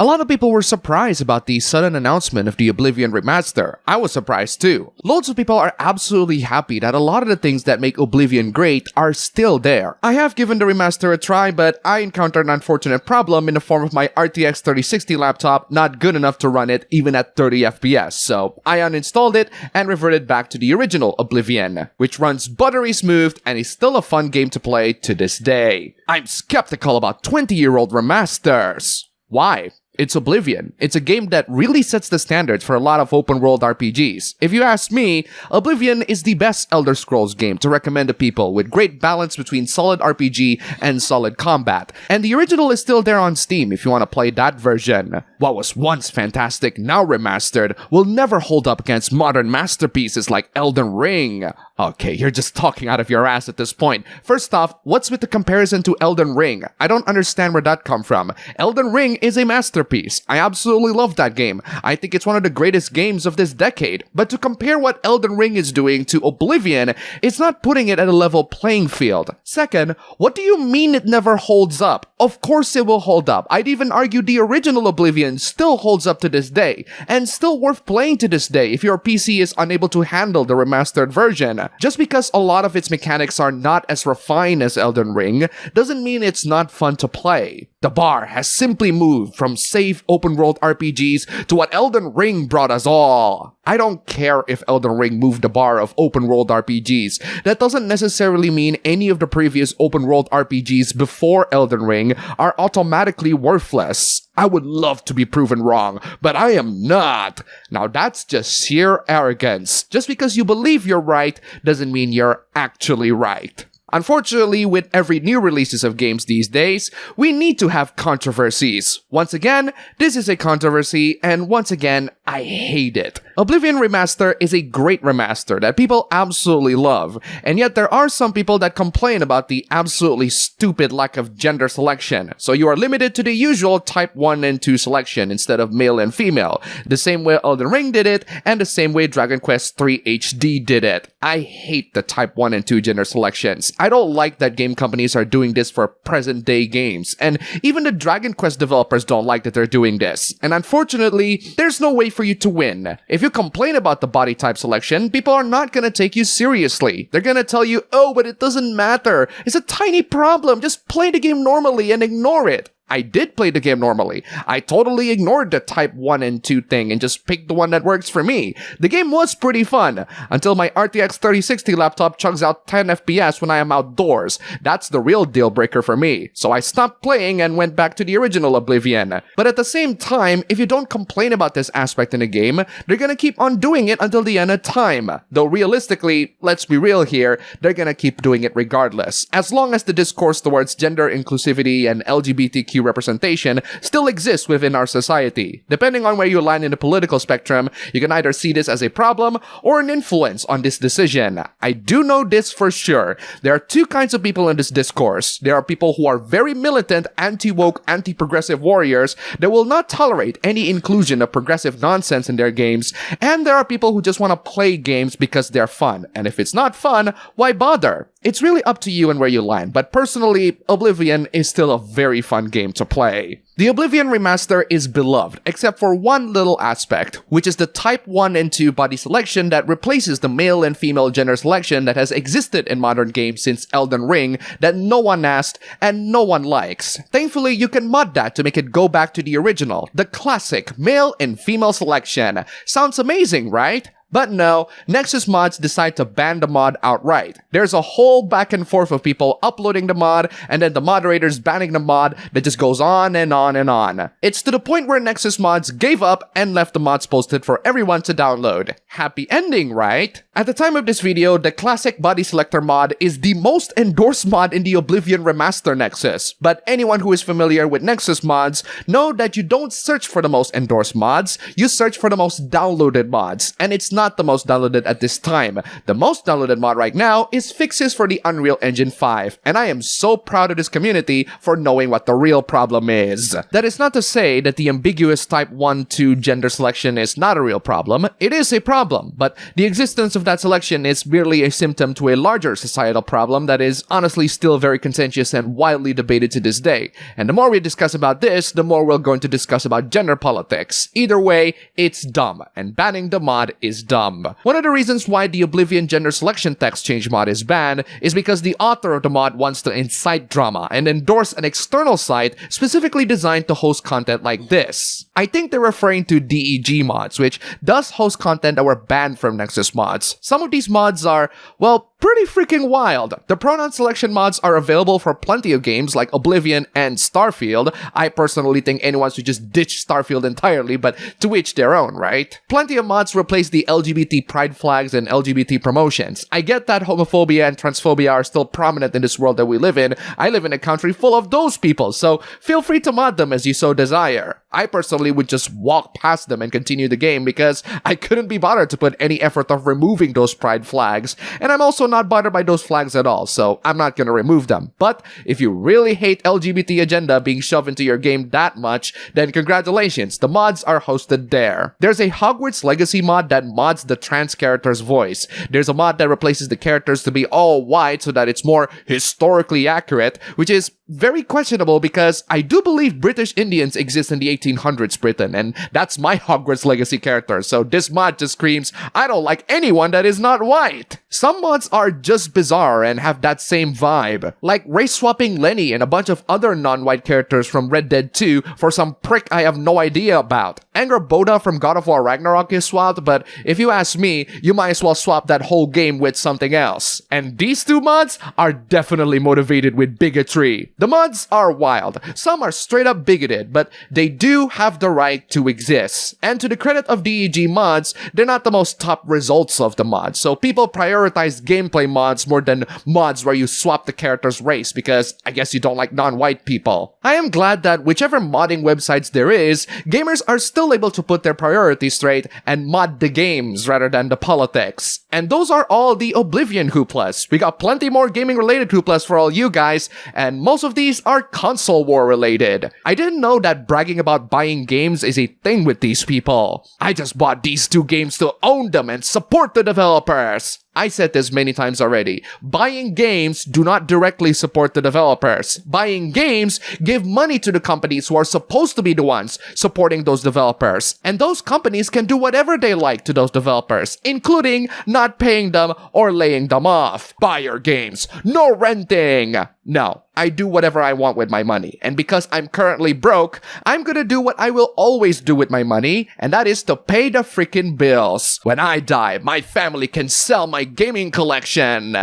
A lot of people were surprised about the sudden announcement of the Oblivion Remaster. I was surprised too. Loads of people are absolutely happy that a lot of the things that make Oblivion great are still there. I have given the remaster a try, but I encountered an unfortunate problem in the form of my RTX 3060 laptop not good enough to run it even at 30 FPS, so I uninstalled it and reverted back to the original Oblivion, which runs buttery smooth and is still a fun game to play to this day. I'm skeptical about 20-year-old remasters. Why? It's Oblivion. It's a game that really sets the standards for a lot of open-world RPGs. If you ask me, Oblivion is the best Elder Scrolls game to recommend to people, with great balance between solid RPG and solid combat. And the original is still there on Steam if you want to play that version. What was once fantastic, now remastered, will never hold up against modern masterpieces like Elden Ring. Okay, you're just talking out of your ass at this point. First off, what's with the comparison to Elden Ring? I don't understand where that come from. Elden Ring is a masterpiece. I absolutely love that game. I think it's one of the greatest games of this decade. But to compare what Elden Ring is doing to Oblivion, it's not putting it at a level playing field. Second, what do you mean it never holds up? Of course it will hold up. I'd even argue the original Oblivion still holds up to this day, and still worth playing to this day if your PC is unable to handle the remastered version. Just because a lot of its mechanics are not as refined as Elden Ring, doesn't mean it's not fun to play. The bar has simply moved from safe open-world RPGs to what Elden Ring brought us all. I don't care if Elden Ring moved the bar of open-world RPGs. That doesn't necessarily mean any of the previous open-world RPGs before Elden Ring are automatically worthless. I would love to be proven wrong, but I am not. Now that's just sheer arrogance. Just because you believe you're right doesn't mean you're actually right. Unfortunately, with every new releases of games these days, we need to have controversies. Once again, this is a controversy, and once again, I hate it. Oblivion Remaster is a great remaster that people absolutely love, and yet there are some people that complain about the absolutely stupid lack of gender selection, so you are limited to the usual type 1 and 2 selection instead of male and female, the same way Elden Ring did it, and the same way Dragon Quest III HD did it. I hate the type 1 and 2 gender selections. I don't like that game companies are doing this for present-day games, and even the Dragon Quest developers don't like that they're doing this. And unfortunately, there's no way for you to win. If you complain about the body type selection, people are not gonna take you seriously. They're gonna tell you, oh, but it doesn't matter. It's a tiny problem. Just play the game normally and ignore it. I did play the game normally. I totally ignored the type 1 and 2 thing and just picked the one that works for me. The game was pretty fun, until my RTX 3060 laptop chugs out 10 FPS when I am outdoors. That's the real deal breaker for me. So I stopped playing and went back to the original Oblivion. But at the same time, if you don't complain about this aspect in the game, they're gonna keep on doing it until the end of time. Though realistically, let's be real here, they're gonna keep doing it regardless. As long as the discourse towards gender inclusivity and LGBTQ representation still exists within our society. Depending on where you land in the political spectrum, you can either see this as a problem or an influence on this decision. I do know this for sure. There are two kinds of people in this discourse. There are people who are very militant, anti-woke, anti-progressive warriors that will not tolerate any inclusion of progressive nonsense in their games, and there are people who just want to play games because they're fun. And if it's not fun, why bother? It's really up to you and where you land, but personally, Oblivion is still a very fun game to play. The Oblivion Remaster is beloved, except for one little aspect, which is the type 1 and 2 body selection that replaces the male and female gender selection that has existed in modern games since Elden Ring that no one asked and no one likes. Thankfully, you can mod that to make it go back to the original, the classic male and female selection. Sounds amazing, right? But no, Nexus mods decide to ban the mod outright. There's a whole back and forth of people uploading the mod, and then the moderators banning the mod that just goes on and on and on. It's to the point where Nexus mods gave up and left the mods posted for everyone to download. Happy ending, right? At the time of this video, the classic body selector mod is the most endorsed mod in the Oblivion Remaster Nexus. But anyone who is familiar with Nexus mods know that you don't search for the most endorsed mods, you search for the most downloaded mods, and it's not not the most downloaded at this time. The most downloaded mod right now is fixes for the Unreal Engine 5, and I am so proud of this community for knowing what the real problem is. That is not to say that the ambiguous type 1-2 gender selection is not a real problem. It is a problem, but the existence of that selection is merely a symptom to a larger societal problem that is honestly still very contentious and widely debated to this day. And the more we discuss about this, the more we're going to discuss about gender politics. Either way, it's dumb, and banning the mod is dumb. One of the reasons why the Oblivion gender selection text change mod is banned is because the author of the mod wants to incite drama and endorse an external site specifically designed to host content like this. I think they're referring to DEG mods, which does host content that were banned from Nexus mods. Some of these mods are, well, pretty freaking wild. The pronoun selection mods are available for plenty of games like Oblivion and Starfield. I personally think anyone should just ditch Starfield entirely, but to each their own, right? Plenty of mods replace the LGBT pride flags and LGBT promotions. I get that homophobia and transphobia are still prominent in this world that we live in. I live in a country full of those people, so feel free to mod them as you so desire. I personally would just walk past them and continue the game because I couldn't be bothered to put any effort of removing those pride flags, and I'm also not bothered by those flags at all, so I'm not gonna remove them. But if you really hate LGBT agenda being shoved into your game that much, then congratulations, the mods are hosted there. There's a Hogwarts Legacy mod that mods the trans character's voice. There's a mod that replaces the characters to be all white so that it's more historically accurate, which is very questionable because I do believe British Indians exist in the 1800s Britain, and that's my Hogwarts Legacy character, so this mod just screams, I don't like anyone that is not white. Some mods are just bizarre and have that same vibe, like race-swapping Lenny and a bunch of other non-white characters from Red Dead 2 for some prick I have no idea about. Anger Boda from God of War Ragnarok is swapped, but if you ask me, you might as well swap that whole game with something else. And these two mods are definitely motivated with bigotry. The mods are wild. Some are straight up bigoted, but they do have the right to exist. And to the credit of DEG mods, they're not the most top results of the mods, so people prioritize gameplay mods more than mods where you swap the character's race because I guess you don't like non-white people. I am glad that whichever modding websites there is, gamers are still able to put their priorities straight and mod the games rather than the politics. And those are all the Oblivion HOOPLAS. We got plenty more gaming related HOOPLAS for all you guys, and most of these are console war related. I didn't know that bragging about buying games is a thing with these people. I just bought these two games to own them and support the developers. I said this many times already. Buying games do not directly support the developers. Buying games give money to the companies who are supposed to be the ones supporting those developers. And those companies can do whatever they like to those developers, including not paying them or laying them off. Buy your games. No renting. No, I do whatever I want with my money. And because I'm currently broke, I'm gonna do what I will always do with my money, and that is to pay the freaking bills. When I die, my family can sell my gaming collection.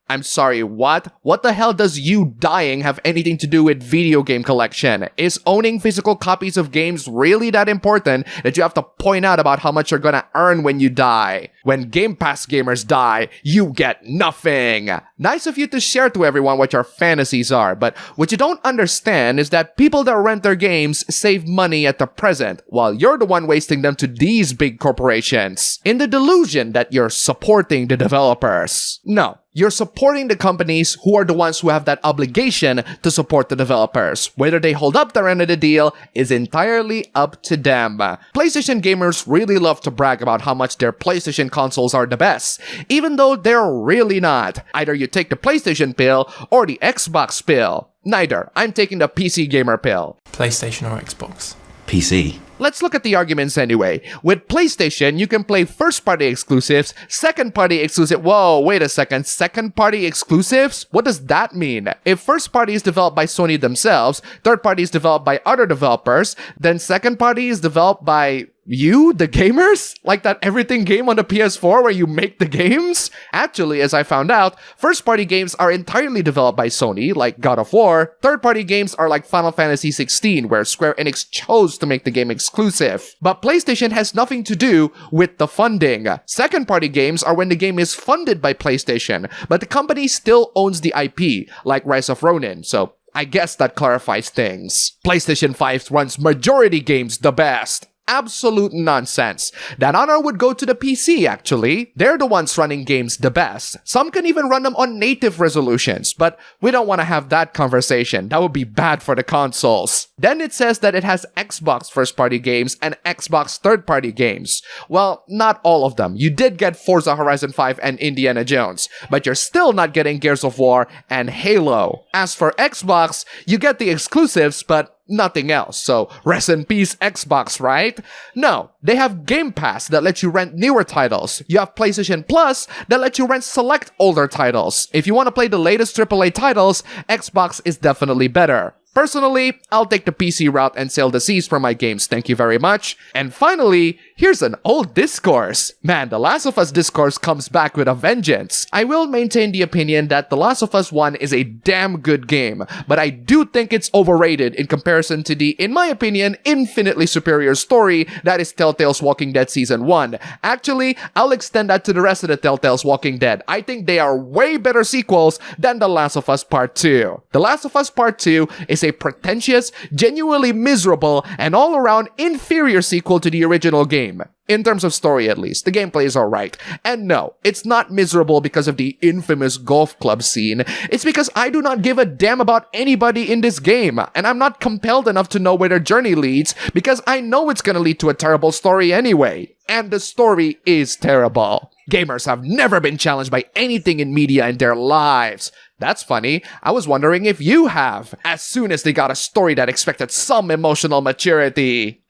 I'm sorry, what? What the hell does you dying have anything to do with video game collection? Is owning physical copies of games really that important that you have to point out about how much you're gonna earn when you die? When Game Pass gamers die, you get nothing. Nice of you to share to everyone what your fantasies are, but what you don't understand is that people that rent their games save money at the present, while you're the one wasting them to these big corporations, in the delusion that you're supporting the developers. No. You're supporting the companies who are the ones who have that obligation to support the developers. Whether they hold up their end of the deal is entirely up to them. PlayStation gamers really love to brag about how much their PlayStation consoles are the best, even though they're really not. Either you take the PlayStation pill or the Xbox pill. Neither. I'm taking the PC gamer pill. PlayStation or Xbox? PC. Let's look at the arguments anyway. With PlayStation, you can play first-party exclusives, second-party exclusive. Whoa, wait a second. Second-party exclusives? What does that mean? If first-party is developed by Sony themselves, third-party is developed by other developers, then second-party is developed by you, the gamers? Like that everything game on the PS4 where you make the games? Actually, as I found out, first-party games are entirely developed by Sony, like God of War. Third-party games are like Final Fantasy 16, where Square Enix chose to make the game exclusive. But PlayStation has nothing to do with the funding. Second-party games are when the game is funded by PlayStation, but the company still owns the IP, like Rise of Ronin, so I guess that clarifies things. PlayStation 5 runs majority games the best. absolute nonsense. That honor would go to the PC actually. They're the ones running games the best. Some can even run them on native resolutions, but we don't want to have that conversation. That would be bad for the consoles. Then it says that it has Xbox first-party games and Xbox third-party games. Well, not all of them. You did get Forza Horizon 5 and Indiana Jones, but you're still not getting Gears of War and Halo. As for Xbox, you get the exclusives, but nothing else. So, rest in peace Xbox, right? No, they have Game Pass that lets you rent newer titles. You have PlayStation Plus that lets you rent select older titles. If you want to play the latest AAA titles, Xbox is definitely better. Personally, I'll take the PC route and sail the seas for my games, thank you very much. And finally, here's an old discourse. Man, The Last of Us discourse comes back with a vengeance. I will maintain the opinion that The Last of Us 1 is a damn good game, but I do think it's overrated in comparison to the, in my opinion, infinitely superior story that is Telltale's Walking Dead Season 1. Actually, I'll extend that to the rest of the Telltale's Walking Dead. I think they are way better sequels than The Last of Us Part 2. The Last of Us Part 2 is a pretentious, genuinely miserable, and all-around inferior sequel to the original game. In terms of story at least, the gameplay is alright. And no, it's not miserable because of the infamous golf club scene. It's because I do not give a damn about anybody in this game, and I'm not compelled enough to know where their journey leads because I know it's gonna lead to a terrible story anyway. And the story is terrible. Gamers have never been challenged by anything in media in their lives. That's funny. I was wondering if you have, as soon as they got a story that expected some emotional maturity.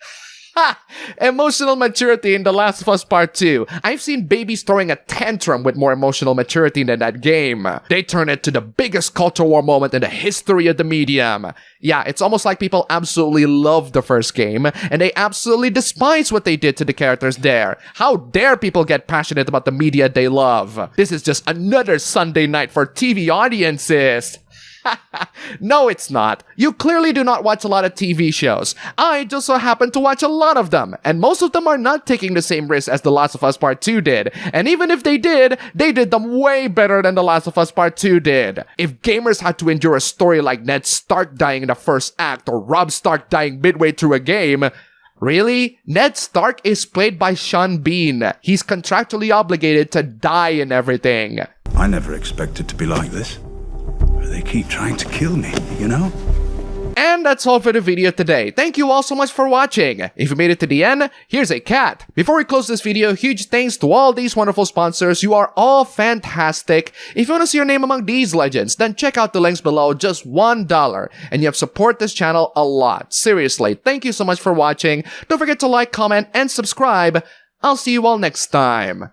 Ha! Emotional maturity in The Last of Us Part 2. I've seen babies throwing a tantrum with more emotional maturity than that game. They turn it to the biggest culture war moment in the history of the medium. Yeah, it's almost like people absolutely love the first game, and they absolutely despise what they did to the characters there. How dare people get passionate about the media they love? This is just another Sunday night for TV audiences. No, it's not. You clearly do not watch a lot of TV shows. I just so happen to watch a lot of them, and most of them are not taking the same risk as The Last of Us Part 2 did. And even if they did them way better than The Last of Us Part 2 did. If gamers had to endure a story like Ned Stark dying in the first act or Robb Stark dying midway through a game, really? Ned Stark is played by Sean Bean. He's contractually obligated to die in everything. I never expected to be like this. They keep trying to kill me, you know? And that's all for the video today. Thank you all so much for watching. If you made it to the end, here's a cat. Before we close this video, huge thanks to all these wonderful sponsors. You are all fantastic. If you want to see your name among these legends, then check out the links below, just $1. And you have supported this channel a lot. Seriously, thank you so much for watching. Don't forget to like, comment, and subscribe. I'll see you all next time.